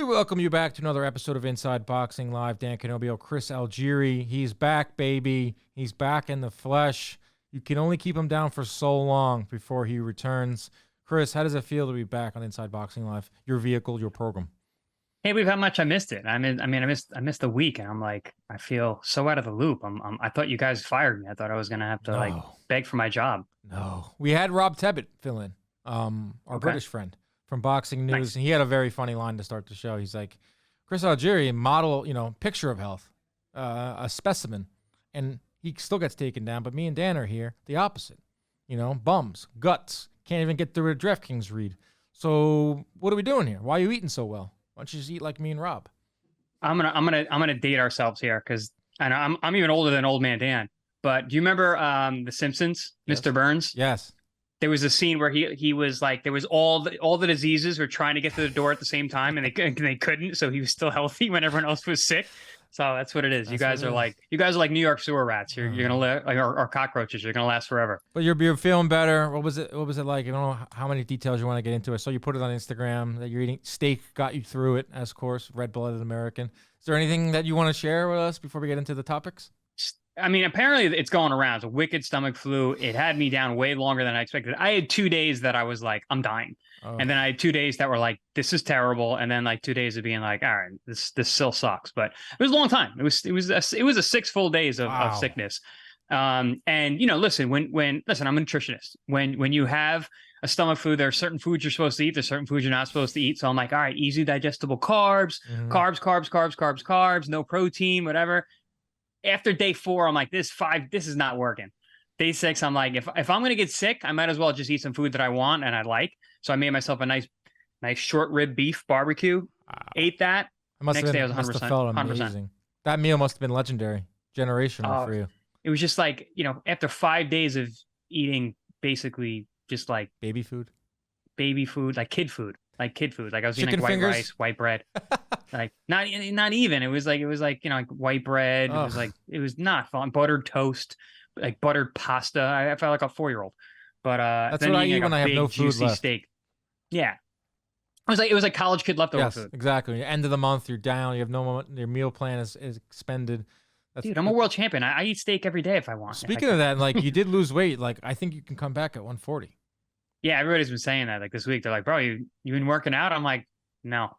We welcome you back to another episode of Inside Boxing Live. Dan Canobio, Chris Algieri. He's back, baby. He's back in the flesh. You can only keep him down for so long before he returns. Chris, how does it feel to be back on Inside Boxing Live? Your vehicle, your program. Hey, we've how much I missed it. I missed the week, and I'm like, I feel so out of the loop. I thought you guys fired me. I thought I was gonna have to beg for my job. No, we had Rob Tebbett fill in, our British friend from Boxing News, Nice. and he had a very funny line to start the show. He's like, Chris Algieri, model, picture of health, a specimen, and he still gets taken down. But me and Dan are here, the opposite. Bums, guts, can't even get through a DraftKings read. So what are we doing here? Why are you eating so well? Why don't you just eat like me and Rob? I'm gonna date ourselves here because I know I'm even older than old man Dan. But do you remember The Simpsons, Yes. Mr. Burns? Yes. There was a scene where he was like, there was all the diseases were trying to get to the door at the same time, and they couldn't. So he was still healthy when everyone else was sick. So that's what it is. You guys are like New York sewer rats. You're gonna live or cockroaches. You're gonna last forever. But you're feeling better. What was it like? I don't know how many details you want to get into. I saw you put it on Instagram that you're eating steak, got you through it, as of course, red-blooded American. Is there anything that you want to share with us before we get into the topics? I mean, apparently it's going around. It's a wicked stomach flu. It had me down way longer than I expected. I had 2 days that I was like, I'm dying. Oh. And then I had 2 days that were like, this is terrible. And then like 2 days of being like, all right, this still sucks. But it was a long time. It was a 6 full days of sickness. And listen, listen, I'm a nutritionist. When you have a stomach flu, there are certain foods you're supposed to eat. There's certain foods you're not supposed to eat. So I'm like, all right, easy digestible carbs, carbs, no protein, whatever. After day 4, I'm like, this is not working. Day 6, I'm like, if I'm gonna get sick, I might as well just eat some food that I want and I like. So I made myself a nice short rib beef barbecue. Ate that. Next day I was 100%. Felt amazing. That meal must have been legendary, generational for you. It was just like, after 5 days of eating basically just like baby food, like kid food. Like I was chicken eating like white fingers? rice, white bread. Like not even. It was like like white bread. Ugh. It was not fun. Buttered toast, like buttered pasta. I felt like a 4-year-old. But that's then what I eating eat when I have big, no food juicy left. steak. Yeah, it was like college kid leftover Yes, food. exactly. End of the month, you're down. You have no. Your meal plan is expended. Dude, I'm a world champion. I eat steak every day if I want. Speaking of that, like you did lose weight. Like I think you can come back at 140. Yeah, everybody's been saying that. Like this week, they're like, "Bro, you been working out?" I'm like, "No,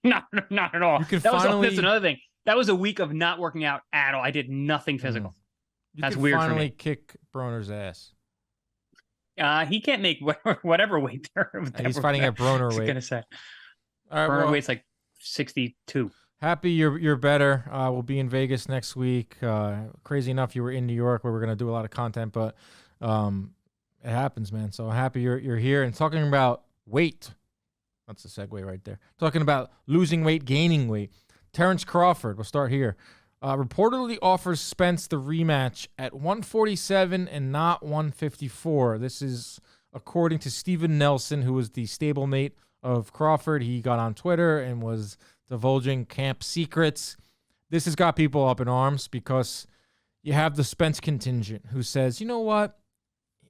not at all." You can That's finally. another thing. That was a week of not working out at all. I did nothing physical. That's can weird for finally me. kick Broner's ass. He can't make whatever weight there. He's fighting at Broner I was weight. gonna say All right, Broner well, weight's like 62. happy you're better. We'll be in Vegas next week. Crazy enough, you were in New York where we're gonna do a lot of content, but it happens, man. So happy you're here and talking about weight. That's a segue right there. Talking about losing weight, gaining weight. Terence Crawford, we'll start here. Reportedly offers Spence the rematch at 147 and not 154. This is according to Steven Nelson, who was the stablemate of Crawford. He got on Twitter and was divulging camp secrets. This has got people up in arms because you have the Spence contingent who says, you know what?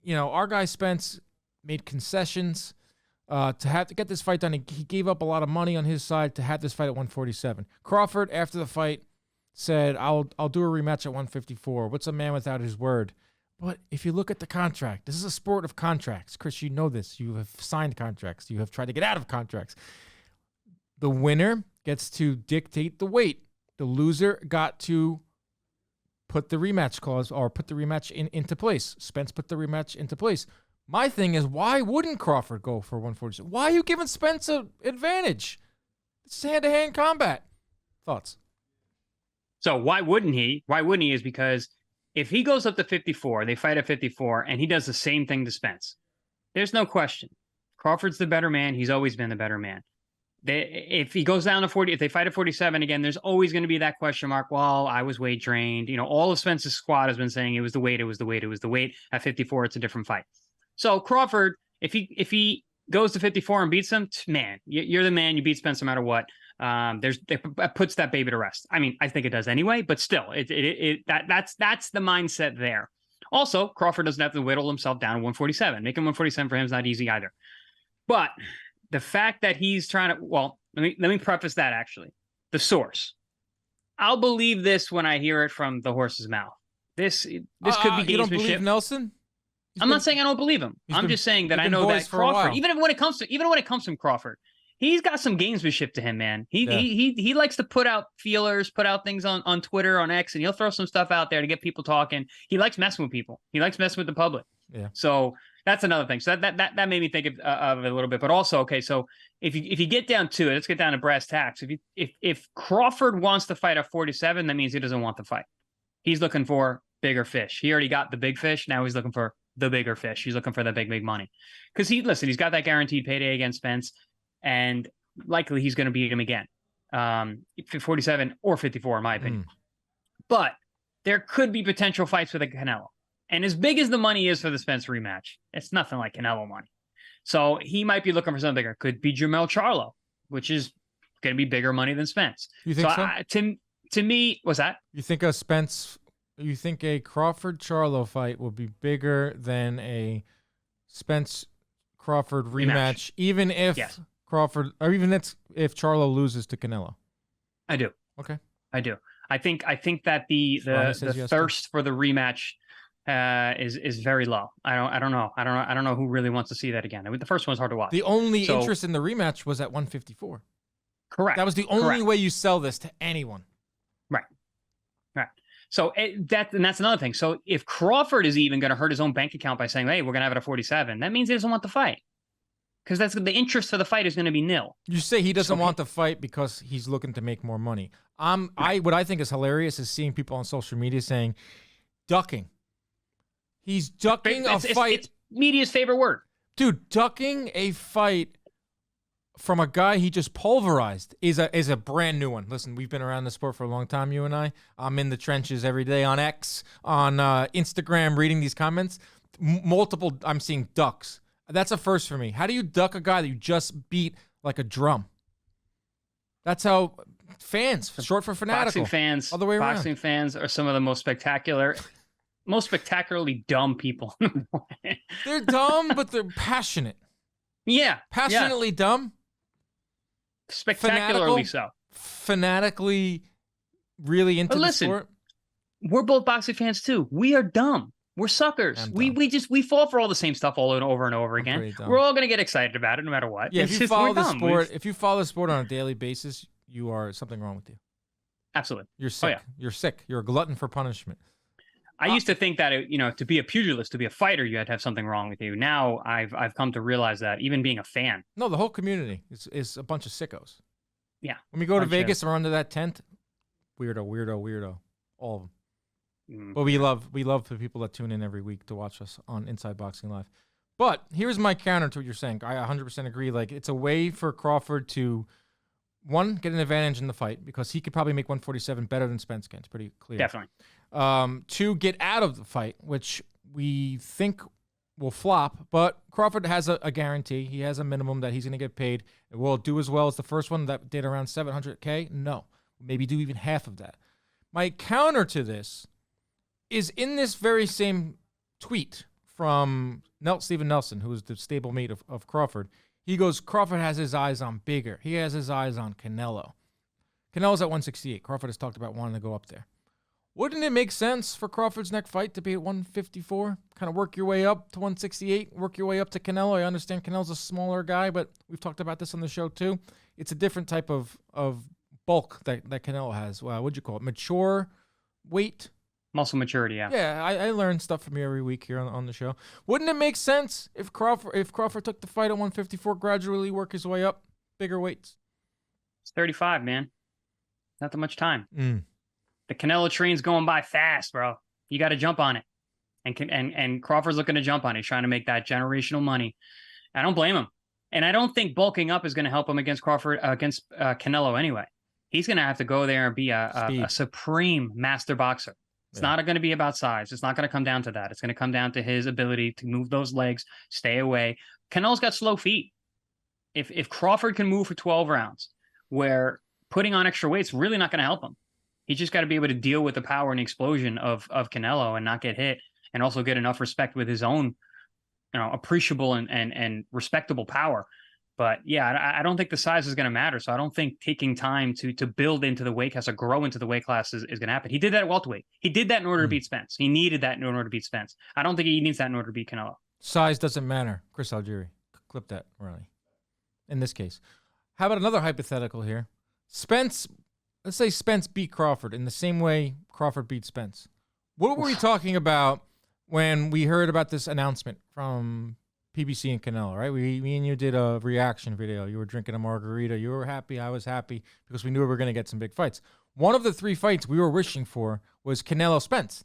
Our guy Spence made concessions to get this fight done. He gave up a lot of money on his side to have this fight at 147. Crawford, after the fight, said, I'll do a rematch at 154. What's a man without his word? But if you look at the contract, this is a sport of contracts. Chris, you know this. You have signed contracts. You have tried to get out of contracts. The winner gets to dictate the weight. The loser got to put the rematch clause or put the rematch into place. Spence put the rematch into place. My thing is, why wouldn't Crawford go for 147? Why are you giving Spence an advantage? It's hand-to-hand combat. Thoughts? So why wouldn't he? Why wouldn't he? Is because if he goes up to 54, they fight at 54, and he does the same thing to Spence. There's no question. Crawford's the better man. He's always been the better man. If he goes down to 40, if they fight at 47 again, there's always going to be that question mark. Well, I was weight trained. All of Spence's squad has been saying it was the weight. At 54, it's a different fight. So Crawford, if he goes to 54 and beats him, man, you're the man. You beat Spence no matter what. It puts that baby to rest. I mean, I think it does anyway, but still, that's the mindset there. Also, Crawford doesn't have to whittle himself down to 147. Making 147 for him is not easy either. But the fact that he's trying to, Let me preface that actually. The source. I'll believe this when I hear it from the horse's mouth. This could be gamesmanship. You don't believe Nelson? I'm not saying I don't believe him. I'm just saying that I know that Crawford, even when it comes from Crawford, he's got some gamesmanship to him, man. He likes to put out feelers, put out things on Twitter, on X, and he'll throw some stuff out there to get people talking. He likes messing with people. He likes messing with the public. Yeah. So that's another thing. So that made me think of it a little bit. But also, okay, so if you get down to it, let's get down to brass tacks. If Crawford wants to fight at 47, that means he doesn't want the fight. He's looking for bigger fish. He already got the big fish. Now he's looking for the bigger fish. He's looking for the big money. Because he's got that guaranteed payday against Spence, and likely he's going to beat him again. 47 or 54, in my opinion. But there could be potential fights with a Canelo. And as big as the money is for the Spence rematch, it's nothing like Canelo money. So he might be looking for something bigger. Could be Jermell Charlo, which is going to be bigger money than Spence. You think so? To me, what's that? You think a Crawford Charlo fight will be bigger than a Spence Crawford rematch, even if Crawford, or even if Charlo loses to Canelo? I do. Okay. I do. I think that the thirst for the rematch is very low. I don't know who really wants to see that again. I mean, the first one's hard to watch. The only interest in the rematch was at 154. Correct. That was the only way you sell this to anyone. Right. So that's another thing. So if Crawford is even going to hurt his own bank account by saying, "Hey, we're going to have it at 47," that means he doesn't want the fight, because that's the interest for the fight is going to be nil. You say he doesn't want the fight because he's looking to make more money. What I think is hilarious is seeing people on social media saying ducking. He's ducking a fight. It's media's favorite word. Dude, ducking a fight from a guy he just pulverized is a brand new one. Listen, we've been around the sport for a long time, you and I. I'm in the trenches every day on X, on Instagram, reading these comments. I'm seeing ducks. That's a first for me. How do you duck a guy that you just beat like a drum? That's how fans, short for fanatical. All the way around. Boxing fans are some of the most spectacularly dumb people. They're dumb, but they're passionate. Yeah. Passionately dumb. Spectacularly so. Fanatically really into the sport. We're both boxing fans too. We are dumb. We're suckers. We fall for all the same stuff all over and over again. We're all going to get excited about it no matter what. Yeah, if you follow the sport on a daily basis, you are something wrong with you. Absolutely. You're sick. You're sick. You're a glutton for punishment. I used to think that to be a pugilist, to be a fighter, you had to have something wrong with you. Now I've come to realize that even being a fan. No, the whole community is a bunch of sickos. Yeah. When we go to Vegas and we're under that tent, weirdo, all of them. But we love the people that tune in every week to watch us on Inside Boxing Live. But here's my counter to what you're saying. I 100% agree. Like, it's a way for Crawford to, one, get an advantage in the fight because he could probably make 147 better than Spence can. It's pretty clear. Definitely. To get out of the fight, which we think will flop, but Crawford has a guarantee. He has a minimum that he's going to get paid. Will it do as well as the first one that did around $700K? No. Maybe do even half of that. My counter to this is in this very same tweet from Stephen Nelson, who is the stablemate of Crawford. He goes, Crawford has his eyes on bigger. He has his eyes on Canelo. Canelo's at 168. Crawford has talked about wanting to go up there. Wouldn't it make sense for Crawford's next fight to be at 154? Kind of work your way up to 168, work your way up to Canelo. I understand Canelo's a smaller guy, but we've talked about this on the show too. It's a different type of bulk that Canelo has. What'd you call it? Mature weight? Muscle maturity, yeah. Yeah, I learn stuff from you every week here on the show. Wouldn't it make sense if Crawford took the fight at 154, gradually work his way up, bigger weights? It's 35, man. Not that much time. The Canelo train's going by fast, bro. You got to jump on it. And Crawford's looking to jump on it. He's trying to make that generational money. I don't blame him. And I don't think bulking up is going to help him against Canelo anyway. He's going to have to go there and be a supreme master boxer. It's not going to be about size. It's not going to come down to that. It's going to come down to his ability to move those legs, stay away. Canelo's got slow feet. If Crawford can move for 12 rounds, where putting on extra weight's really not going to help him. He's just got to be able to deal with the power and explosion of Canelo and not get hit, and also get enough respect with his own, appreciable and respectable power But yeah, I don't think the size is going to matter. So I don't think taking time to build into the weight class or grow into the weight class is going to happen. He did that at welterweight. He did that in order to beat Spence. He needed that in order to beat Spence. I don't think he needs that in order to beat Canelo. Size doesn't matter. Chris Algieri. Clip that, Ronnie. In this case. How about another hypothetical here? Spence, let's say Spence beat Crawford in the same way Crawford beat Spence. What were we talking about when we heard about this announcement from PBC and Canelo, right? Me and you did a reaction video. You were drinking a margarita. You were happy. I was happy because we knew we were going to get some big fights. One of the 3 fights we were wishing for was Canelo-Spence.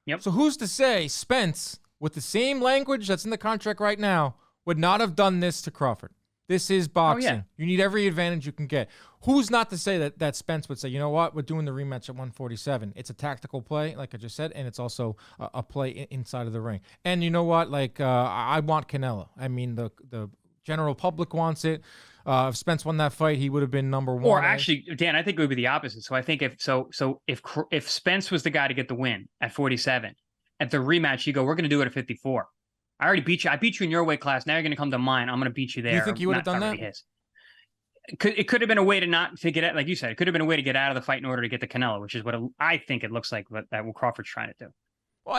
Yep. So who's to say Spence, with the same language that's in the contract right now, would not have done this to Crawford? This is boxing. Oh, yeah. You need every advantage you can get. Who's not to say that Spence would say, you know what, we're doing the rematch at 147. It's a tactical play, like I just said, and it's also a play inside of the ring. And you know what, like I want Canelo. I mean, the general public wants it. If Spence won that fight, he would have been number 1. Or actually, Dan, I think it would be the opposite. So I think if Spence was the guy to get the win at 47, at the rematch, you go, we're going to do it at 54. I already beat you. I beat you in your weight class. Now you're going to come to mine. I'm going to beat you there. Do you think you would have done that? It could have been a way to get out, like you said, it could have been a way to get out of the fight in order to get the Canelo, which is what I think it looks like what Crawford's trying to do. Well,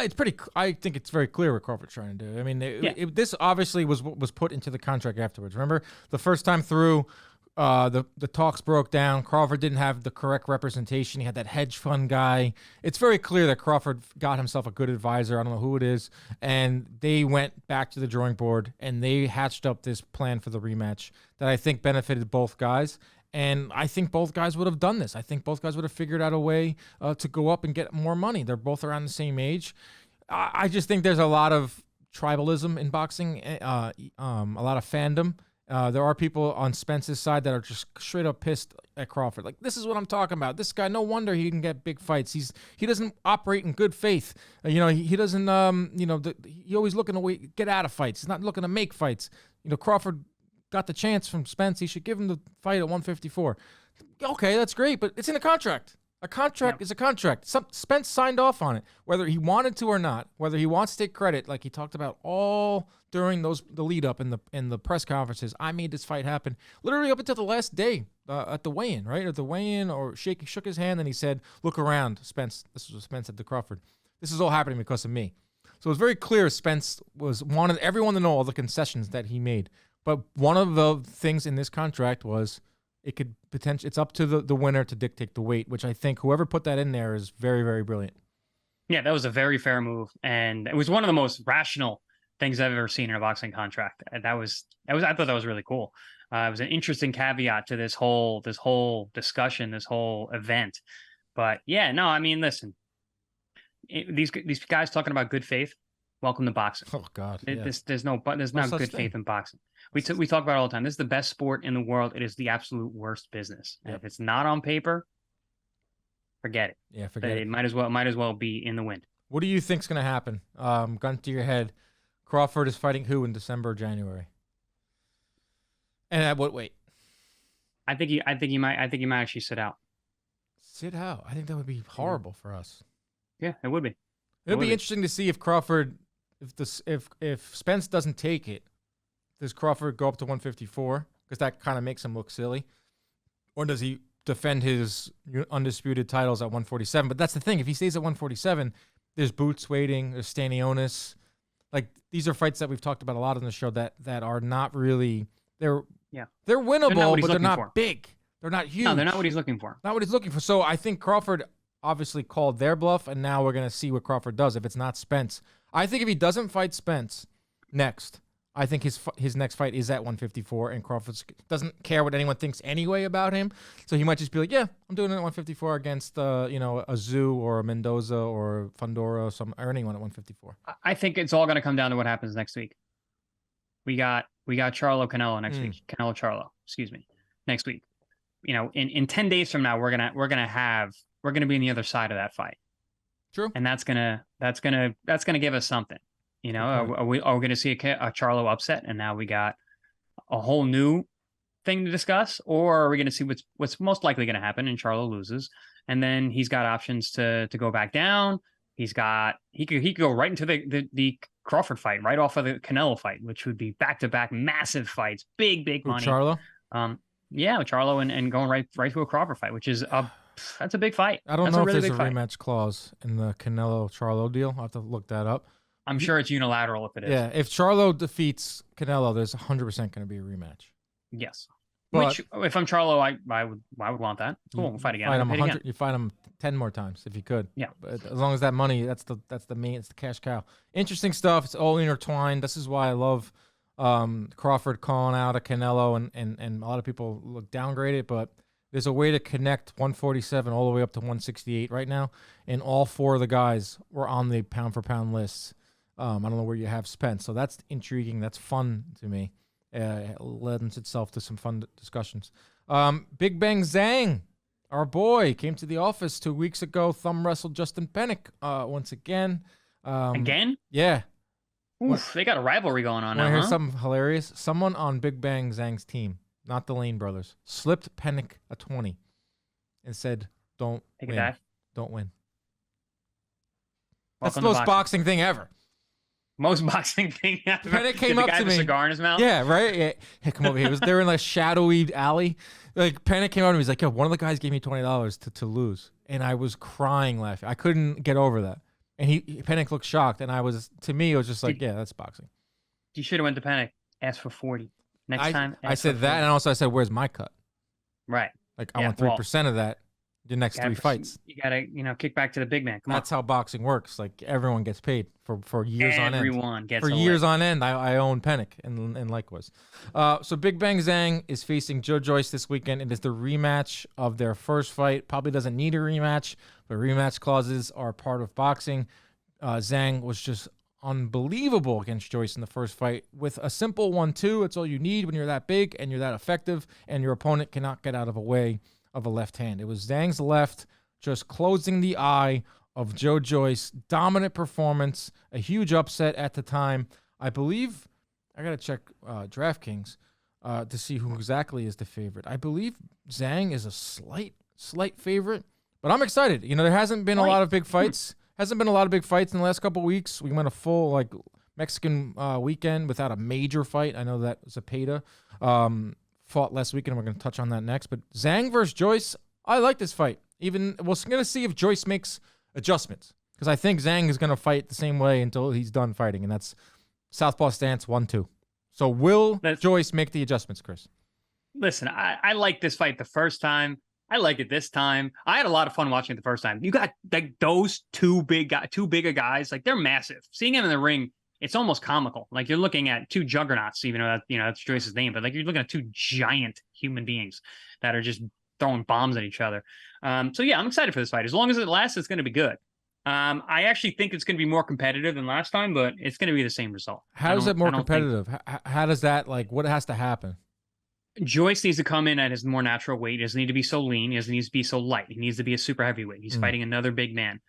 I think it's very clear what Crawford's trying to do. I mean, this obviously was put into the contract afterwards. Remember, the first time through, the talks broke down. Crawford didn't have the correct representation. He had that hedge fund guy. It's very clear that Crawford got himself a good advisor. I don't know who it is. And they went back to the drawing board, and they hatched up this plan for the rematch that I think benefited both guys. And I think both guys would have done this. I think both guys would have figured out a way to go up and get more money. They're both around the same age. I just think there's a lot of tribalism in boxing, a lot of fandom. There are people on Spence's side that are just straight up pissed at Crawford. Like, this is what I'm talking about. This guy, no wonder he can get big fights. He doesn't operate in good faith. He doesn't. He always looking to get out of fights. He's not looking to make fights. Crawford got the chance from Spence. He should give him the fight at 154. Okay, that's great, but it's in a contract. A contract is a contract. Spence signed off on it, whether he wanted to or not, whether he wants to take credit, like he talked about all during the lead up in the press conferences. I made this fight happen literally up until the last day at the weigh-in, right? At the weigh-in, or shook his hand and he said, "Look around, Spence." This was what Spence said to Crawford. "This is all happening because of me." So it was very clear Spence wanted everyone to know all the concessions that he made. But one of the things in this contract was it's up to the winner to dictate the weight, which I think whoever put that in there is very, very brilliant. Yeah, that was a very fair move. And it was one of the most rational things I've ever seen in a boxing contract. I thought that was really cool. It was an interesting caveat to this whole discussion, this whole event. But yeah, no, I mean, listen, these guys talking about good faith, welcome to boxing. Oh God, there's not good faith in boxing. We talk about it all the time. This is the best sport in the world. It is the absolute worst business. And if it's not on paper, forget it. Yeah, forget it. It might as well be in the wind. What do you think's going to happen? Gun to your head. Crawford is fighting who in December or January? And at what weight? I think he might actually sit out. Sit out? I think that would be horrible for us. Yeah, it would be. It'll be interesting to see if Crawford, if Spence doesn't take it, does Crawford go up to 154? Because that kind of makes him look silly. Or does he defend his undisputed titles at 147? But that's the thing. If he stays at 147, there's Boots waiting, there's Stanionis. Like, these are fights that we've talked about a lot on the show that are not really, they're winnable, but they're not big. They're not huge. No, they're not what he's looking for. Not what he's looking for. So I think Crawford obviously called their bluff, and now we're going to see what Crawford does if it's not Spence. I think if he doesn't fight Spence next, I think his next fight is at 154, and Crawford doesn't care what anyone thinks anyway about him. So he might just be like, yeah, I'm doing it at 154 against a Zoo or a Mendoza or Fundora or anyone at 154. I think it's all going to come down to what happens next week. We got Charlo Canelo next week. Canelo Charlo, excuse me, next week. In 10 days from now, we're gonna be on the other side of that fight. True. And that's gonna give us something. Are we going to see a Charlo upset, and now we got a whole new thing to discuss, or are we going to see what's most likely going to happen and Charlo loses, and then he's got options to go back down. He could go right into the Crawford fight right off of the Canelo fight, which would be back-to-back massive fights, big Who, money. Charlo? Yeah, with Charlo and going right to a Crawford fight, which is that's a big fight. I don't That's know a if really there's big a fight. rematch clause in the Canelo Charlo deal. I'll have to look that up. I'm sure it's unilateral if it is. Yeah, if Charlo defeats Canelo, there's 100% going to be a rematch. Yes. But Which, if I'm Charlo, I would want that. Cool, we'll fight again. Fight him I'd pay again. You fight him 10 more times if you could. Yeah. But as long as that money, that's the main, it's the cash cow. Interesting stuff. It's all intertwined. This is why I love Crawford calling out a Canelo, and a lot of people look downgraded, but there's a way to connect 147 all the way up to 168 right now, and all four of the guys were on the pound for pound lists. I don't know where you have Spence, so that's intriguing. That's fun to me. It lends itself to some fun discussions. Big Bang Zhang, our boy, came to the office 2 weeks ago. Thumb wrestled Justin Pennick once again. Again? Yeah. Oof, they got a rivalry going on now. Here's something hilarious. Someone on Big Bang Zhang's team, not the Lane brothers, slipped Pennick a 20 and said, "Don't Take win. it back. Don't win." That's Welcome the to most boxing thing ever. Most boxing thing ever. Pennick came Did the up guy to have me. a cigar in his mouth? Yeah, right. Yeah. Hey, come over here. They're in like shadowy alley. Like Pennick came out and he's like, "Yo, one of the guys gave me $20 to lose," and I was crying laughing. I couldn't get over that. And Pennick looked shocked, and to me, it was just like, yeah, that's boxing. You should have went to Pennick. Ask for 40 next time. I said that, and also I said, "Where's my cut?" Right. Like I want 3% of that. The next 3 fights. You gotta, kick back to the big man. Come on. That's how boxing works. Like everyone gets paid for years on end. Everyone gets for years on end. I own Pennick and likewise. So Big Bang Zhang is facing Zhang-Joyce this weekend. It is the rematch of their first fight. Probably doesn't need a rematch, but rematch clauses are part of boxing. Zhang was just unbelievable against Joyce in the first fight with a simple 1-2. It's all you need when you're that big and you're that effective, and your opponent cannot get out of a way of a left hand. It was Zhang's left just closing the eye of Zhang-Joyce. Dominant performance, a huge upset at the time. I believe, I got to check DraftKings to see who exactly is the favorite. I believe Zhang is a slight favorite, but I'm excited. There hasn't been a lot of big fights. Hasn't been a lot of big fights in the last couple of weeks. We went a full Mexican weekend without a major fight. I know that Zepeda fought last weekend. We're going to touch on that next. But Zhang versus Joyce, I like this fight. Even we're going to see if Joyce makes adjustments, because I think Zhang is going to fight the same way until he's done fighting, and that's southpaw stance 1-2. So will Joyce make the adjustments, Chris? Listen, I like this fight the first time. I like it this time. I had a lot of fun watching it the first time. You got those two bigger guys, like they're massive. Seeing them in the ring, it's almost comical. Like you're looking at two juggernauts, even though that's Joyce's name, but like you're looking at two giant human beings that are just throwing bombs at each other. So yeah, I'm excited for this fight. As long as it lasts, it's going to be good. I actually think it's going to be more competitive than last time, but it's going to be the same result. How is it more competitive? How does that, what has to happen? Joyce needs to come in at his more natural weight. He doesn't need to be so lean. He doesn't need to be so light. He needs to be a super heavyweight. He's fighting another big man.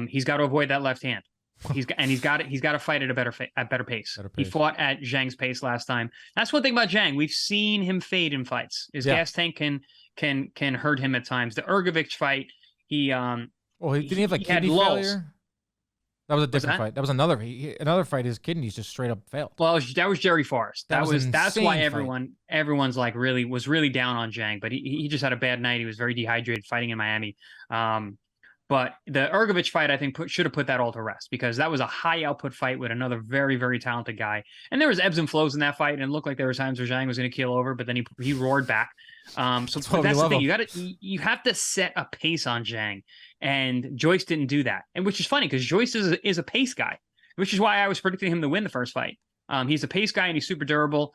He's got to avoid that left hand. He's got to fight at a better pace. He fought at Zhang's pace last time. That's one thing about Zhang. We've seen him fade in fights. His gas tank can hurt him at times. The Ergovich fight, he didn't he have kidney failure? That was a different fight. That was another fight. His kidneys just straight up failed. Well, that was Jerry Forrest. That's why everyone's was really down on Zhang, but he just had a bad night. He was very dehydrated fighting in Miami. But the Ergovich fight, I think, should have put that all to rest, because that was a high output fight with another very, very talented guy. And there was ebbs and flows in that fight, and it looked like there were times where Zhang was going to keel over, but then he roared back. So that's the thing. You have to set a pace on Zhang, and Joyce didn't do that. And which is funny, because Joyce is a pace guy, which is why I was predicting him to win the first fight. He's a pace guy and he's super durable.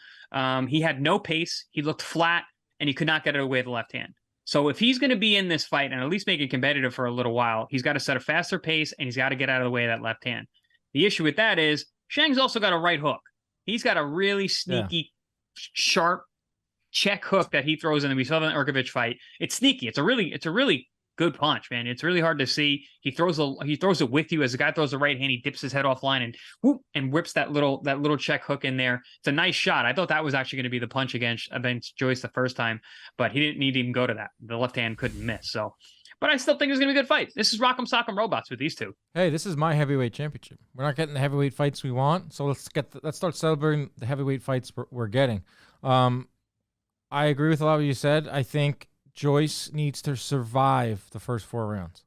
He had no pace. He looked flat, and he could not get it away with the left hand. So if he's going to be in this fight and at least make it competitive for a little while, he's got to set a faster pace, and he's got to get out of the way of that left hand. The issue with that is Zhang's also got a right hook. He's got a really sneaky, sharp check hook that he throws in. And we saw that in the Ergovich fight. It's sneaky. It's a really good punch, man. It's really hard to see. He throws it with you. As the guy throws the right hand, he dips his head offline and whoop, and whips that little check hook in there. It's a nice shot. I thought that was actually going to be the punch against Joyce the first time, but he didn't need to even go to that. The left hand couldn't miss. So, But I still think it's going to be a good fight. This is Rock'em Sock'em Robots with these two. Hey, this is my heavyweight championship. We're not getting the heavyweight fights we want, so let's start celebrating the heavyweight fights we're getting. I agree with a lot of what you said. I think Joyce needs to survive the first 4 rounds,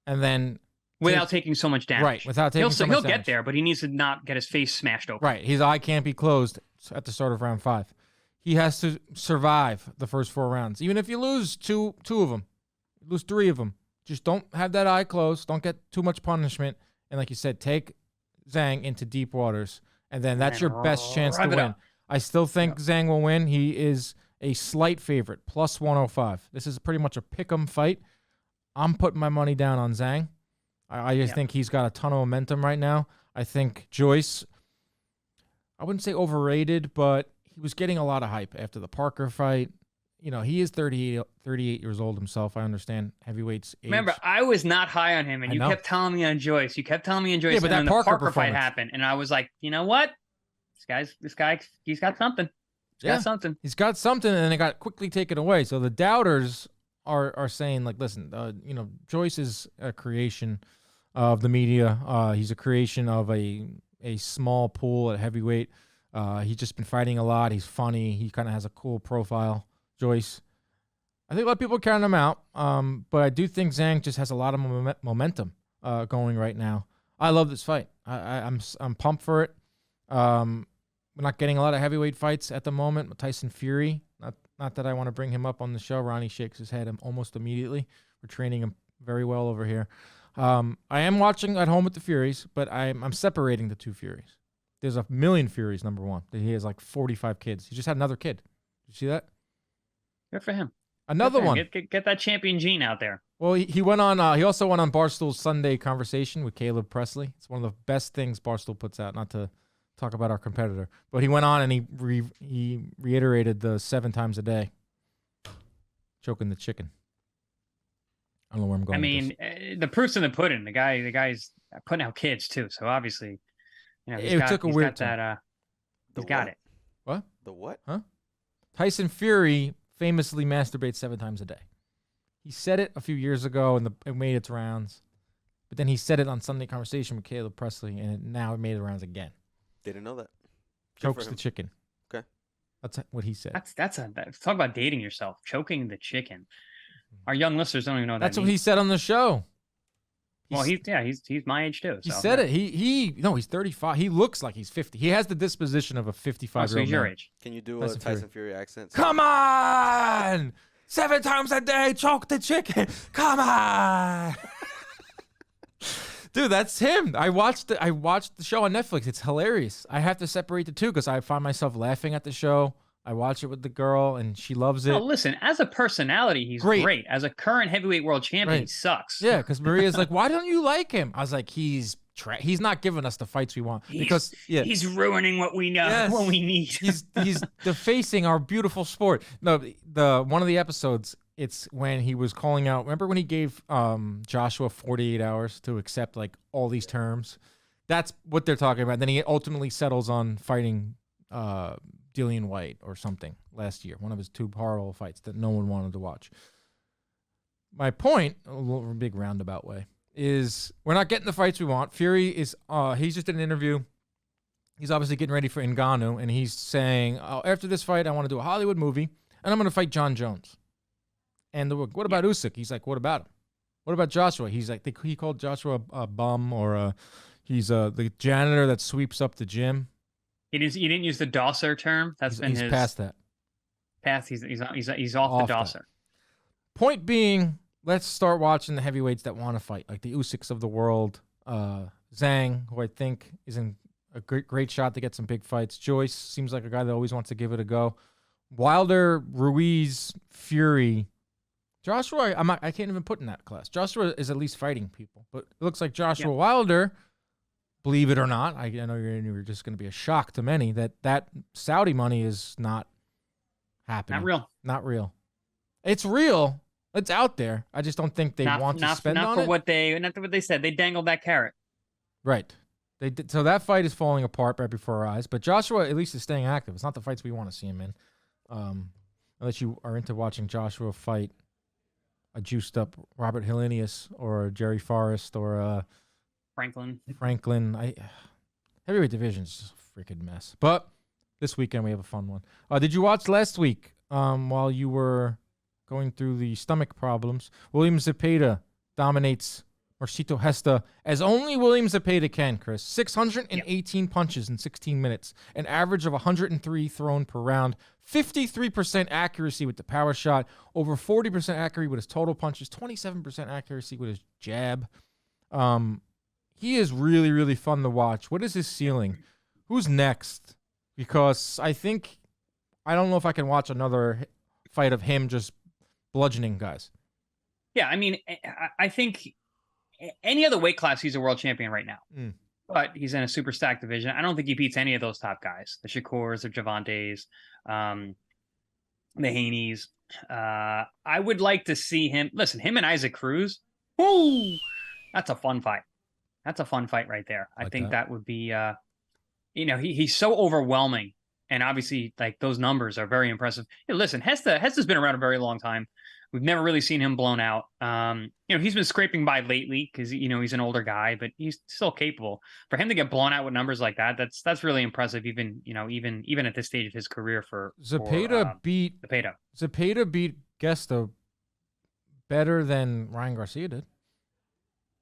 and then without taking so much damage. Right, without taking so much damage. He'll get there, but he needs to not get his face smashed open. Right, his eye can't be closed at the start of round 5. He has to survive the first 4 rounds. Even if you lose two of them, lose 3 of them, just don't have that eye closed. Don't get too much punishment. And like you said, take Zhang into deep waters. And then that's your best chance to win. I still think Zhang will win. He is a slight favorite, plus 105. This is pretty much a pick'em fight. I'm putting my money down on Zhang. I just think he's got a ton of momentum right now. I think Joyce, I wouldn't say overrated, but he was getting a lot of hype after the Parker fight. You know, he is 38 years old himself. I understand heavyweights age. Remember, I was not high on him, and you kept telling me on Joyce. You kept telling me on Joyce, yeah, but and that then the Parker fight happened, and I was like, you know what? This guy, he's got something. He's got something. He's got something, and it got quickly taken away. So the doubters are saying, like, listen, you know, Joyce is a creation of the media. He's a creation of a small pool at heavyweight. He's just been fighting a lot. He's funny. He kind of has a cool profile. Joyce, I think a lot of people are counting him out, but I do think Zhang just has a lot of momentum going right now. I love this fight. I'm pumped for it. We're not getting a lot of heavyweight fights at the moment. Tyson Fury, not that I want to bring him up on the show. Ronnie shakes his head almost immediately. We're training him very well over here. I am watching at home with the Furies, but I'm separating the 2 Furies. There's a million Furies, number one. He has like 45 kids. He just had another kid. Did you see that? Good for him. Another one. Get that champion gene out there. Well, he went on. He also went on Barstool's Sunday Conversation with Caleb Presley. It's one of the best things Barstool puts out. Not to talk about our competitor, but he went on and he reiterated the 7 times a day, choking the chicken. I don't know where I'm going. I mean, the proof's in the pudding. The guy's putting out kids too. So obviously, you know, he's got it. What? The what? Huh? Tyson Fury famously masturbates 7 times a day. He said it a few years ago and it made its rounds. But then he said it on Sunday Conversation with Caleb Presley, and now it made the rounds again. Didn't know that. Chokes the chicken. Okay. That's what he said. Talk about dating yourself. Choking the chicken. Our young listeners don't even know that's what he said on the show. Well, he's my age too. He said it. He's 35. He looks like he's 50. He has the disposition of a 55-year-old. So he's your age. Can you do a Tyson Fury accent? Come on! 7 times a day, choke the chicken. Come on! Dude, that's him. I watched the show on Netflix. It's hilarious. I have to separate the 2 because I find myself laughing at the show. I watch it with the girl, and she loves it. Oh, listen, as a personality, he's great. As a current heavyweight world champion, he sucks. Yeah, because Maria's like, why don't you like him? I was like, he's not giving us the fights we want. He's ruining what we know, what we need. he's defacing our beautiful sport. No, one of the episodes, it's when he was calling out. Remember when he gave Joshua 48 hours to accept like all these terms? That's what they're talking about. Then he ultimately settles on fighting Dillian White or something last year. One of his 2 horrible fights that no one wanted to watch. My point, a little big roundabout way, is we're not getting the fights we want. Fury is he's just in an interview. He's obviously getting ready for Ngannou, and he's saying, after this fight, I want to do a Hollywood movie, and I'm going to fight John Jones. And what about Usyk? He's like, what about him? What about Joshua? He's like, he called Joshua a bum, or he's the janitor that sweeps up the gym. He didn't use the dosser term. He's past that. He's off the dosser. Point being, let's start watching the heavyweights that want to fight, like the Usyks of the world. Zhang, who I think is in a great shot to get some big fights. Joyce seems like a guy that always wants to give it a go. Wilder, Ruiz, Fury. Joshua, I can't even put in that class. Joshua is at least fighting people, but it looks like Joshua Wilder, believe it or not, I know you're just going to be a shock to many, that Saudi money is not happening. Not real. It's real. It's out there. I just don't think they want to spend on it. Not for what they said. They dangled that carrot. Right. They did. So that fight is falling apart right before our eyes. But Joshua at least is staying active. It's not the fights we want to see him in. Unless you are into watching Joshua fight a juiced up Robert Hellenius or a Jerry Forrest or a Franklin. Heavyweight division's just a freaking mess. But this weekend we have a fun one. Did you watch last week while you were going through the stomach problems? William Zepeda dominates Marcito Hesta as only William Zepeda can, Chris. 618 punches in 16 minutes, an average of 103 thrown per round, 53% accuracy with the power shot, over 40% accuracy with his total punches, 27% accuracy with his jab. He is really, really fun to watch. What is his ceiling? Who's next? Because I don't know if I can watch another fight of him just bludgeoning guys. Yeah, I mean, I think any other weight class, he's a world champion right now. But he's in a super stacked division. I don't think he beats any of those top guys. The Shakurs, the Javantes, the Haneys. I would like to see him. Listen, him and Isaac Cruz. Woo! That's a fun fight. That's a fun fight right there. I think that would be, he's so overwhelming. And obviously, like, those numbers are very impressive. Hey, listen, Hesta's been around a very long time. We've never really seen him blown out. He's been scraping by lately because, he's an older guy, but he's still capable. For him to get blown out with numbers like that, that's really impressive, even at this stage of his career Zepeda beat Gesta better than Ryan Garcia did.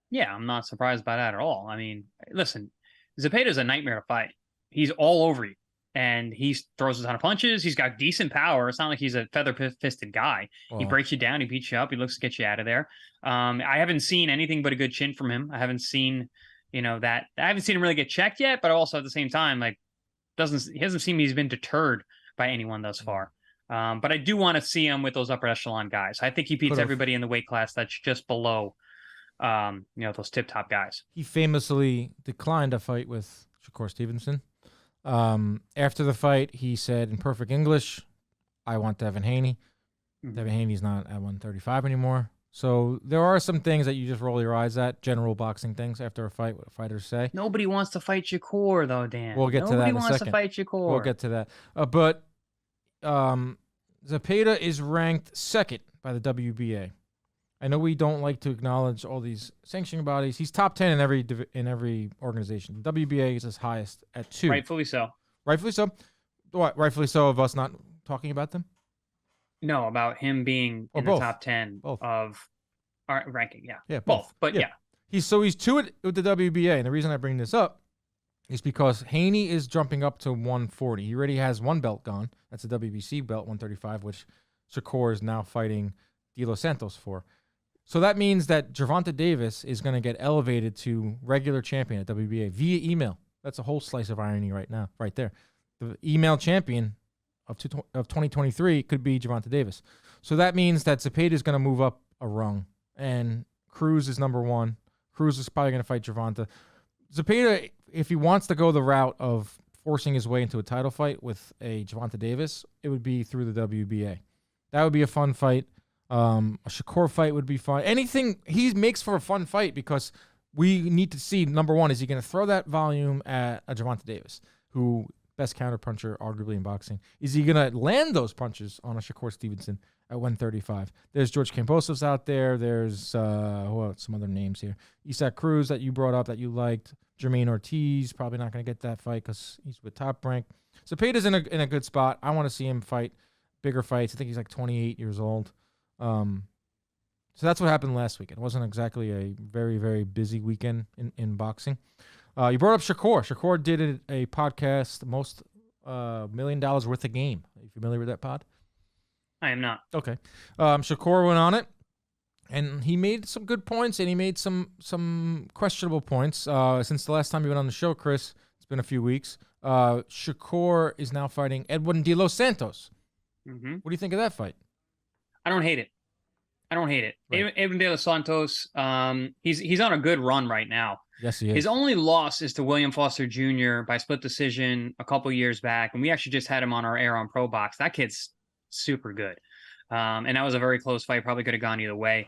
Yeah, I'm not surprised by that at all. I mean, listen, Zepeda's a nightmare to fight. He's all over you. And he throws a ton of punches. He's got decent power. It's not like he's a feather-fisted guy. He breaks you down. He beats you up. He looks to get you out of there. I haven't seen anything but a good chin from him. I haven't seen, I haven't seen him really get checked yet. But also at the same time, he hasn't seemed he's been deterred by anyone thus far. But I do want to see him with those upper echelon guys. I think he beats everybody in the weight class that's just below, those tip-top guys. He famously declined a fight with Shakur Stevenson. After the fight, he said in perfect English, I want Devin Haney. Devin Haney's not at 135 anymore. So there are some things that you just roll your eyes at, general boxing things after a fight, what fighters say. Nobody wants to fight Shakur, though, Dan. We'll get to that in a second. Nobody wants to fight Shakur. We'll get to that. But Zepeda is ranked second by the WBA. I know we don't like to acknowledge all these sanctioning bodies. He's top 10 in every organization. The WBA is his highest at 2. Rightfully so. Rightfully so? What? Rightfully so of us not talking about them? No, about him being in the top 10 of our ranking. Yeah. Yeah, both. But yeah. He's 2 with the WBA. And the reason I bring this up is because Haney is jumping up to 140. He already has one belt gone. That's the WBC belt, 135, which Shakur is now fighting De Los Santos for. So that means that Gervonta Davis is going to get elevated to regular champion at WBA via email. That's a whole slice of irony right there. The email champion of 2023 could be Gervonta Davis. So that means that Zepeda is going to move up a rung, and Cruz is number 1. Cruz is probably going to fight Gervonta. Zepeda, if he wants to go the route of forcing his way into a title fight with a Gervonta Davis, it would be through the WBA. That would be a fun fight. A Shakur fight would be fun. Anything he makes for a fun fight because we need to see, number 1, is he going to throw that volume at a Gervonta Davis, who best counterpuncher arguably in boxing? Is he going to land those punches on a Shakur Stevenson at 135? There's George Kambosos out there. There's some other names here. Isaac Cruz that you brought up that you liked. Jermaine Ortiz, probably not going to get that fight because he's with Top Rank. Zepeda's in a good spot. I want to see him fight bigger fights. I think he's like 28 years old. So that's what happened last weekend. It wasn't exactly a very, very busy weekend in boxing. You brought up Shakur. Shakur did a podcast, most $1 million worth of game. Are you familiar with that pod? I am not. Okay. Shakur went on it, and he made some good points, and he made some questionable points. Since the last time you went on the show, Chris, it's been a few weeks. Shakur is now fighting Edwin De Los Santos. Mm-hmm. What do you think of that fight? I don't hate it. Right. Edwin De Los Santos, he's on a good run right now. Yes, he is. His only loss is to William Foster Jr. by split decision a couple years back, and we actually just had him on our air on Pro Box. That kid's super good, and that was a very close fight. Probably could have gone either way,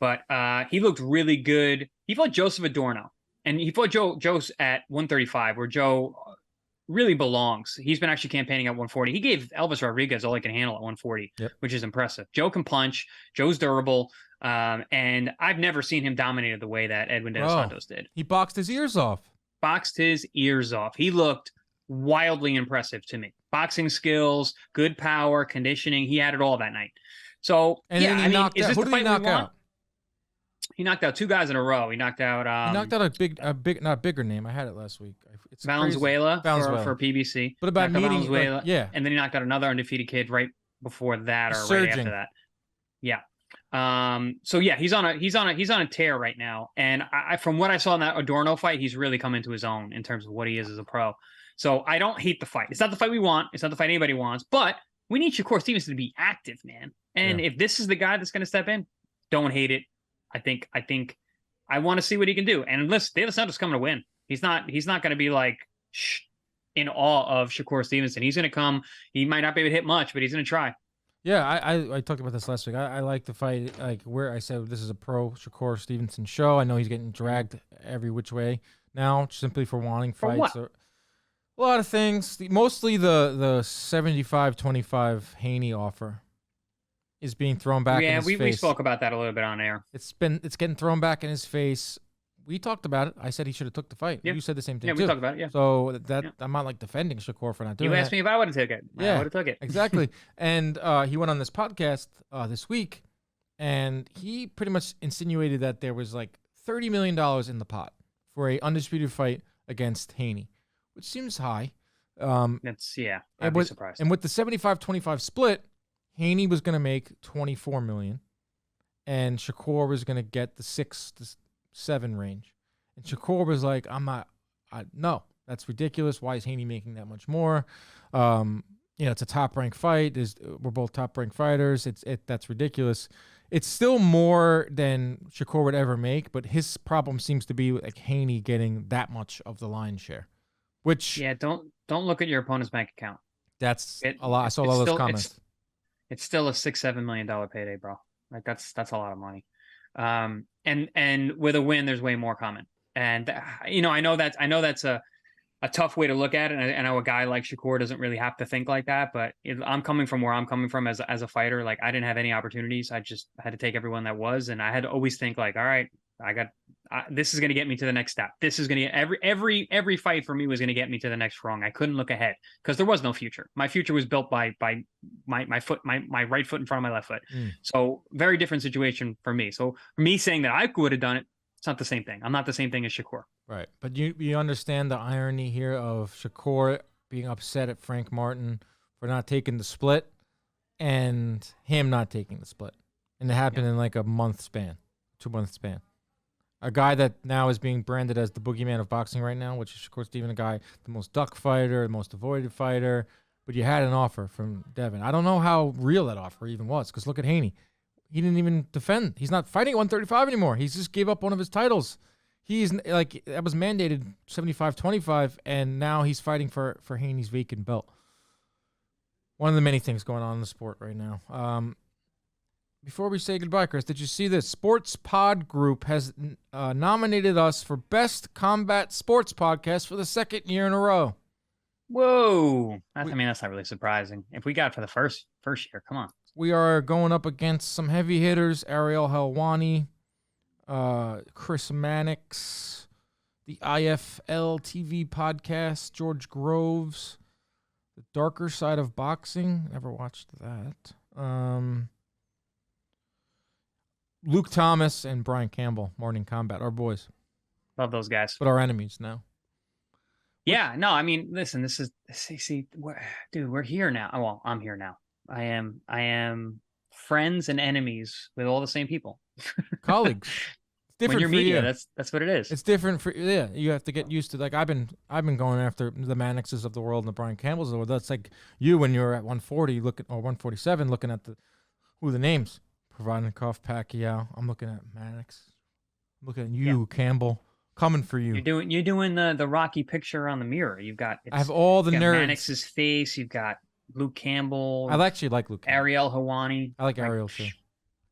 but he looked really good. He fought Joseph Adorno, and he fought Joe at 135, where Joe really belongs. He's been actually campaigning at 140. He gave Elvis Rodriguez all he can handle at 140, which is impressive. Joe can punch. Joe's durable. And I've never seen him dominated the way that Edwin De Los Bro, Santos did. he boxed his ears off. Boxed his ears off. He looked wildly impressive to me. Boxing skills, good power, conditioning. He had it all that night. So, And yeah, then I mean, is this Who the did he fight we knock want? out? He knocked out 2 guys in a row. He knocked out He knocked out not bigger name. I had it last week. It's Valenzuela for PBC. But about meeting, Valenzuela, yeah. and then he knocked out another undefeated kid right before that or Surging. right after that. Yeah. So yeah, he's on a tear right now. And I from what I saw in that Adorno fight, he's really come into his own in terms of what he is as a pro. So I don't hate the fight. It's not the fight we want. It's not the fight anybody wants. But we need Shakur Stevenson to be active, man. And if this is the guy that's going to step in, don't hate it. I think I want to see what he can do. And listen, De Los Santos coming to win. He's not going to be like in awe of Shakur Stevenson. He's going to come. He might not be able to hit much, but he's going to try. Yeah, I talked about this last week. I like the fight, like where I said this is a pro Shakur Stevenson show. I know he's getting dragged every which way now, simply for wanting fights. For what? A lot of things. Mostly the 75-25 Haney offer is being thrown back in his face. We spoke about that a little bit on air. It's getting thrown back in his face. We talked about it. I said he should have took the fight. Yeah. You said the same thing too. Yeah, we talked about it, yeah. So I'm not like defending Shakur for not doing that. You asked me if I would have taken it. Yeah, I would have took it. Exactly. And he went on this podcast this week, and he pretty much insinuated that there was like $30 million in the pot for a undisputed fight against Haney, which seems high. I'd be surprised. And with the 75-25 split, Haney was going to make $24 million, and Shakur was going to get the 6 to 7 range. And Shakur was like, no, that's ridiculous. Why is Haney making that much more? It's a top-ranked fight. We're both top-ranked fighters. That's ridiculous. It's still more than Shakur would ever make, but his problem seems to be like Haney getting that much of the lion's share. Which don't look at your opponent's bank account. That's a lot. I saw all those comments. It's still a $6-7 million payday, bro. Like that's a lot of money. And with a win, there's way more coming. And I know that's a tough way to look at it. And I know a guy like Shakur doesn't really have to think like that. But I'm coming from where I'm coming from as a fighter. Like I didn't have any opportunities. I just had to take everyone that was, and I had to always think like, all right, this is going to get me to the next step. This is going to get every fight for me was going to get me to the next rung. I couldn't look ahead because there was no future. My future was built by my foot, my right foot in front of my left foot. So very different situation for me. So for me saying that I would have done it, it's not the same thing. I'm not the same thing as Shakur. Right. But you understand the irony here of Shakur being upset at Frank Martin for not taking the split and him not taking the split. And it happened in like a 2-month span. A guy that now is being branded as the boogeyman of boxing right now, which is Shakur Stevenson, a guy, the most duck fighter, the most avoided fighter. But you had an offer from Devin. I don't know how real that offer even was, because look at Haney. He didn't even defend. He's not fighting at 135 anymore. He just gave up one of his titles. He's like, that was mandated 75-25, and now he's fighting for Haney's vacant belt. One of the many things going on in the sport right now. Before we say goodbye, Chris, did you see this? Sports Pod Group has nominated us for Best Combat Sports Podcast for the 2nd year in a row. Whoa. That's not really surprising. If we got it for the first year, come on. We are going up against some heavy hitters, Ariel Helwani, Chris Mannix, the IFL TV podcast, George Groves, The Darker Side of Boxing. Never watched that. Luke Thomas and Brian Campbell, Morning Combat, our boys. Love those guys. But our enemies now. Yeah, no, I mean, listen, dude, we're here now. Well, I'm here now. I am friends and enemies with all the same people. Colleagues. It's different when you're for media, you. that's what it is. It's different for you have to get used to, like, I've been going after the Mannixes of the world and the Brian Campbells of the world. That's like you when you're at 140 or 147 looking at the names. Provodnikov, Pacquiao. I'm looking at Mannix. I'm looking at you, Campbell. Coming for you. You're doing the Rocky picture on the mirror. I have all the nerds. Mannix's face. You've got Luke Campbell. I actually like Luke Campbell. Ariel Helwani. I like Ariel too.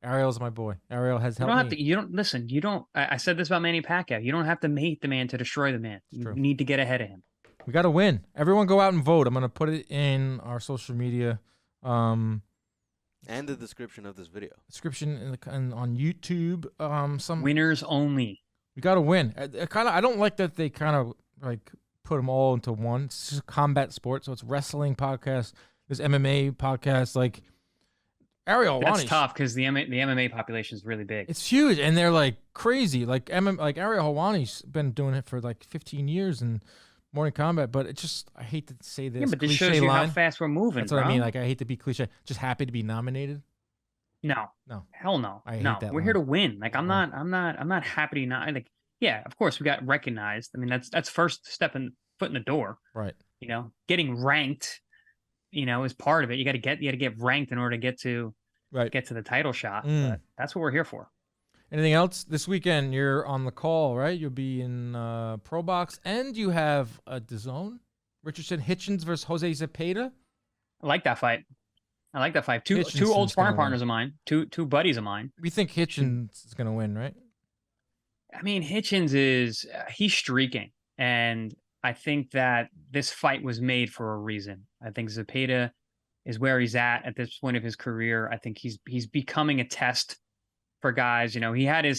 Ariel's my boy. Ariel has helped me. You don't. I said this about Manny Pacquiao. You don't have to hate the man to destroy the man. You need to get ahead of him. We got to win. Everyone go out and vote. I'm going to put it in our social media. And the description of this video. Description on YouTube. Some Winners only. We got to win. I don't like that they kind of like put them all into one. It's just a combat sport, so it's wrestling podcast. There's MMA podcast. Like Ariel That's Helwani, tough because the MMA population is really big. it's huge, and they're like crazy. Like Ariel Helwani's been doing it for like 15 years in Morning Combat, but it just I hate to say this. Yeah, but this cliche shows you line. how fast we're moving. That's what bro. I mean. Like I hate to be cliche. Just happy to be nominated. No, hell no, I hate no. that We're line. here to win. Like I'm Yeah. not happy to not like. Yeah, of course we got recognized. I mean that's first step in foot in the door. Right. You know, getting ranked, is part of it. You got to get ranked in order to get to the title shot. But that's what we're here for. Anything else this weekend? You're on the call, right? You'll be in Pro Box, and you have a DAZN. Richardson Hitchens versus Jose Zepeda. I like that fight. Two Hitchenson's old sparring gonna partners of mine. Two buddies of mine. We think Hitchens is going to win, right? I mean, Hitchens he's streaking, and I think that this fight was made for a reason. I think Zepeda is where he's at this point of his career. I think he's becoming a test for guys. He had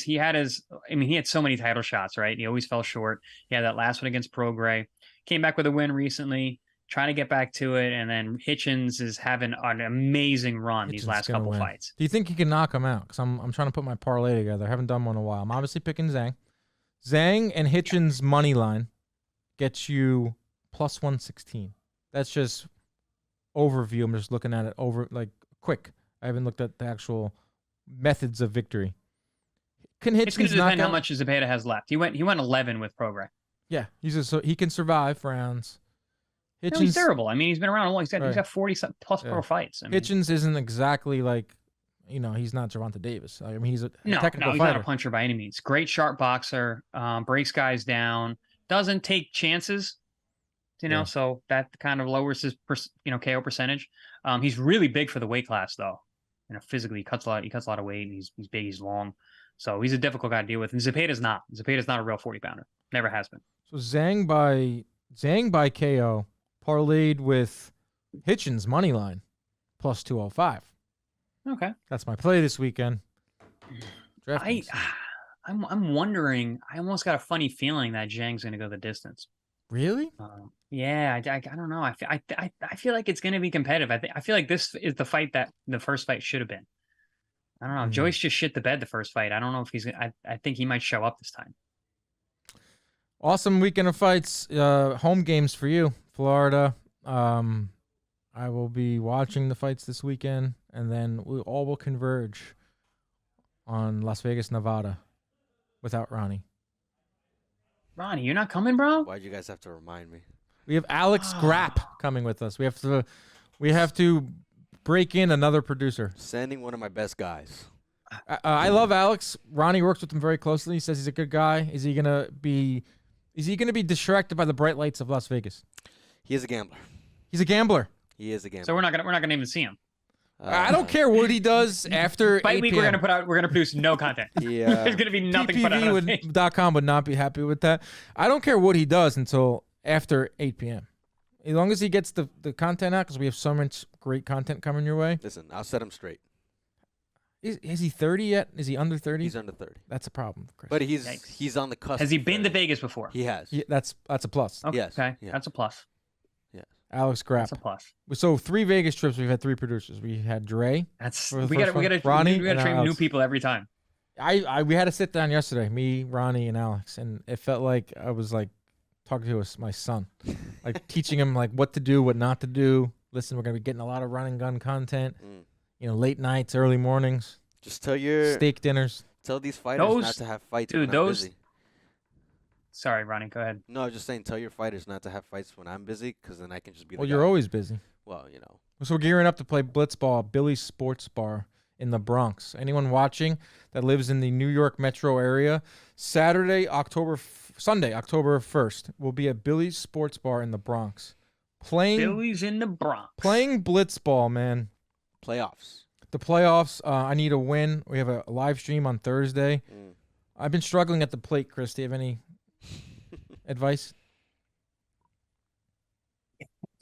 so many title shots, right? He always fell short. He had that last one against Prograis, came back with a win recently, trying to get back to it, and then Hitchens is having an amazing run these last couple fights. Do you think he can knock him out? Because I'm trying to put my parlay together. I haven't done one in a while. I'm obviously picking Zhang. Zhang and Hitchens money line gets you plus 116. That's just overview. I'm just looking at it quick. I haven't looked at the actual methods of victory. Can It's going Hitchens to knock depend how out? much Zepeda has left. He went 11 with Prograis. Yeah, so he can survive rounds. No, he's terrible. I mean, he's been around a long. He's got 40 plus pro fights. I mean, Hitchens isn't exactly like, he's not Gervonta Davis. I mean, he's a technical he's fighter. not a puncher by any means. Great sharp boxer. Breaks guys down. Doesn't take chances. So that kind of lowers his KO percentage. He's really big for the weight class though. Physically, he cuts a lot of weight. And he's big. He's long. So he's a difficult guy to deal with. And Zepeda's not. Zepeda's not a real 40 pounder. Never has been. So Zhang by KO. Parlayed with Hitchens money line plus 205. Okay, that's my play this weekend. I'm wondering. I almost got a funny feeling that Zhang's going to go the distance. Really? Yeah, I don't know. I feel like it's going to be competitive. I feel like this is the fight that the first fight should have been. I don't know. Joyce just shit the bed the first fight. I don't know if he's. I think he might show up this time. Awesome weekend of fights. Home games for you. Florida. I will be watching the fights this weekend, and then we all will converge on Las Vegas, Nevada, without Ronnie. Ronnie, you're not coming, bro? Why'd you guys have to remind me? We have Alex Grapp coming with us. We have to break in another producer. Sending one of my best guys. I love Alex. Ronnie works with him very closely. He says he's a good guy. Is he gonna be distracted by the bright lights of Las Vegas? He is a gambler. He's a gambler. He is a gambler. So we're not gonna even see him. I don't care what he does after Fight 8 week. PM. We're gonna produce no content. Yeah. There's gonna be nothing put out. PPV.com would not be happy with that. I don't care what he does until after 8 p.m. As long as he gets the content out, because we have so much great content coming your way. Listen, I'll set him straight. Is he 30 yet? Is he under 30? He's under 30. That's a problem, Chris. But he's on the cusp. Has he been to Vegas before? He has. That's a plus. Okay. Yes. Okay. Yeah. That's a plus. Alex Grapp. That's a plus. So 3 Vegas trips, we've had 3 producers. We had Dre. We gotta Ronnie train new Alex. people every time. We had to sit down yesterday, me, Ronnie, and Alex, and it felt like I was like talking to my son, like teaching him like what to do, what not to do. Listen, we're gonna be getting a lot of run and gun content. Late nights, early mornings. Just tell steak dinners. Tell these fighters not to have fights when I'm busy. Sorry, Ronnie, go ahead. No, I was just saying, tell your fighters not to have fights when I'm busy, because then I can just be. Well, you're always busy. Well, So we're gearing up to play Blitzball, Billy's Sports Bar in the Bronx. Anyone watching that lives in the New York metro area, Sunday, October 1st, will be at Billy's Sports Bar in the Bronx. Billy's in the Bronx. Playing Blitzball, man. Playoffs. The playoffs. I need a win. We have a live stream on Thursday. I've been struggling at the plate, Chris. Do you have any advice?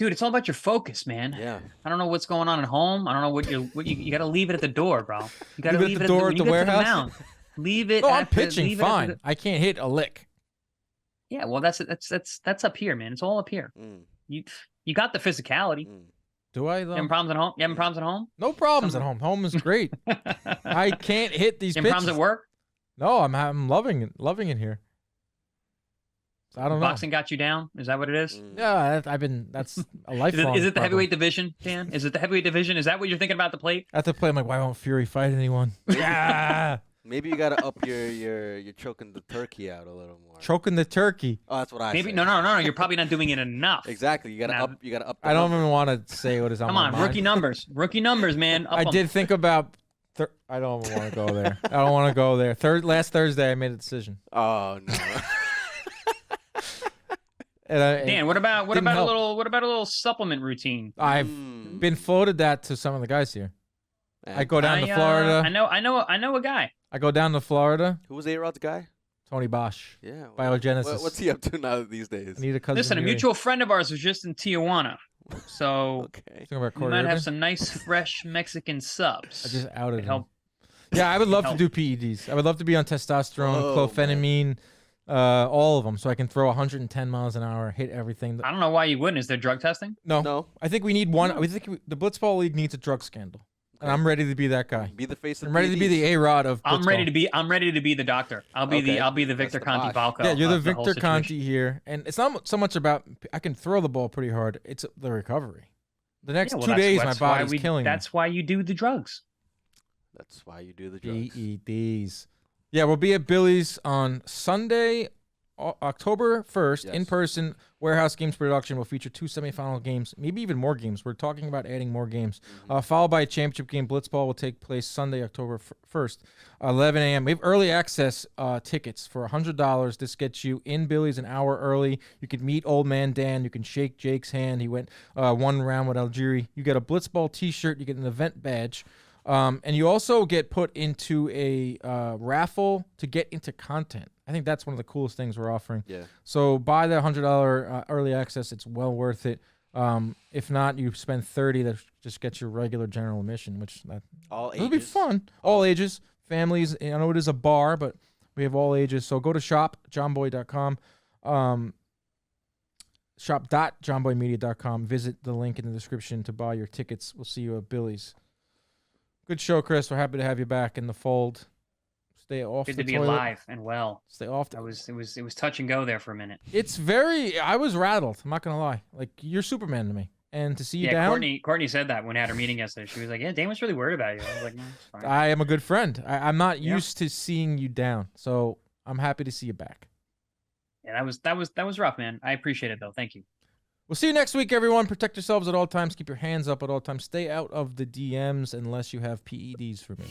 Dude, it's all about your focus, man. Yeah. I don't know what's going on at home. I don't know what you got to leave it at the door, bro. You got to Leave it at the door at the warehouse? Leave it. No, I'm pitching fine. I can't hit a lick. Yeah, well, that's up here, man. It's all up here. You got the physicality. Do I though? You having problems at home? You having problems at home? No problems at home. Home is great. I can't hit these pitches. Problems at work? No, I'm loving it here. I don't know. Boxing got you down? Is that what it is? Yeah, that's a lifelong. Is it the heavyweight division, Dan? Is it the heavyweight division? Is that what you're thinking about the plate? At the plate, I'm like, why won't Fury fight anyone? Yeah. Maybe you gotta up your choking the turkey out a little more. Choking the turkey. Oh, that's what I Maybe say. No. You're probably not doing it enough. Exactly. You gotta up. You gotta up. I don't even want to say what is on my mind. Come on, rookie numbers, man. I did think about. I don't want to go there. I don't want to go there. Last Thursday, I made a decision. Oh no. Dan, what about a little supplement routine? I've been floated that to some of the guys here. I go down to Florida. I know a guy. I go down to Florida. Who was A-Rod's guy? Tony Bosch. Yeah. Biogenesis. What's he up to now these days? I need a cousin. Listen, a mutual friend of ours was just in Tijuana, so okay. You might have some nice, fresh Mexican subs. I just outed help. him. Yeah, I would love to do PEDs. I would love to be on testosterone, clofenamine, all of them, so I can throw 110 miles an hour, hit everything. I don't know why you wouldn't. Is there drug testing? No. I think we need one. I think the Blitzball League needs a drug scandal, and I'm ready to be that guy. Be the face of I'm ready to be the A-Rod of Blitzball. I'm ready to be the doctor. I'll be the Victor Conti Balco. Yeah, you're the Victor Conti here, and it's not so much about I can throw the ball pretty hard. It's the recovery. The next 2 days, my body's killing me. That's why you do the drugs. That's why you do the drugs. PEDs. Yeah, we'll be at Billy's on Sunday, October 1st, in person. Warehouse Games production will feature 2 semifinal games, maybe even more games. We're talking about adding more games. Followed by a championship game. Blitzball will take place Sunday, October 1st, 11 a.m. We have early access tickets for $100. This gets you in Billy's an hour early. You can meet Old Man Dan. You can shake Jake's hand. He went 1 round with Algieri. You get a Blitzball T-shirt. You get an event badge. And you also get put into a raffle to get into content. I think that's one of the coolest things we're offering. Yeah. So buy the $100 early access. It's well worth it. If not, you spend $30 that just gets your regular general admission, which it'll be fun. All ages, families. I know it is a bar, but we have all ages. So go to shop.johnboy.com. Shop.johnboymedia.com. Visit the link in the description to buy your tickets. We'll see you at Billy's. Good show, Chris. We're happy to have you back in the fold. Stay off the toilet. Good to be alive and well. Stay off. It was touch and go there for a minute. I was rattled. I'm not going to lie. Like, you're Superman to me. And to see you down. Courtney said that when we had our meeting yesterday. She was like, yeah, Dan was really worried about you. I was like, no, it's fine. I am a good friend. I'm not used to seeing you down. So I'm happy to see you back. Yeah, that was rough, man. I appreciate it, though. Thank you. We'll see you next week, everyone. Protect yourselves at all times. Keep your hands up at all times. Stay out of the DMs unless you have PEDs for me.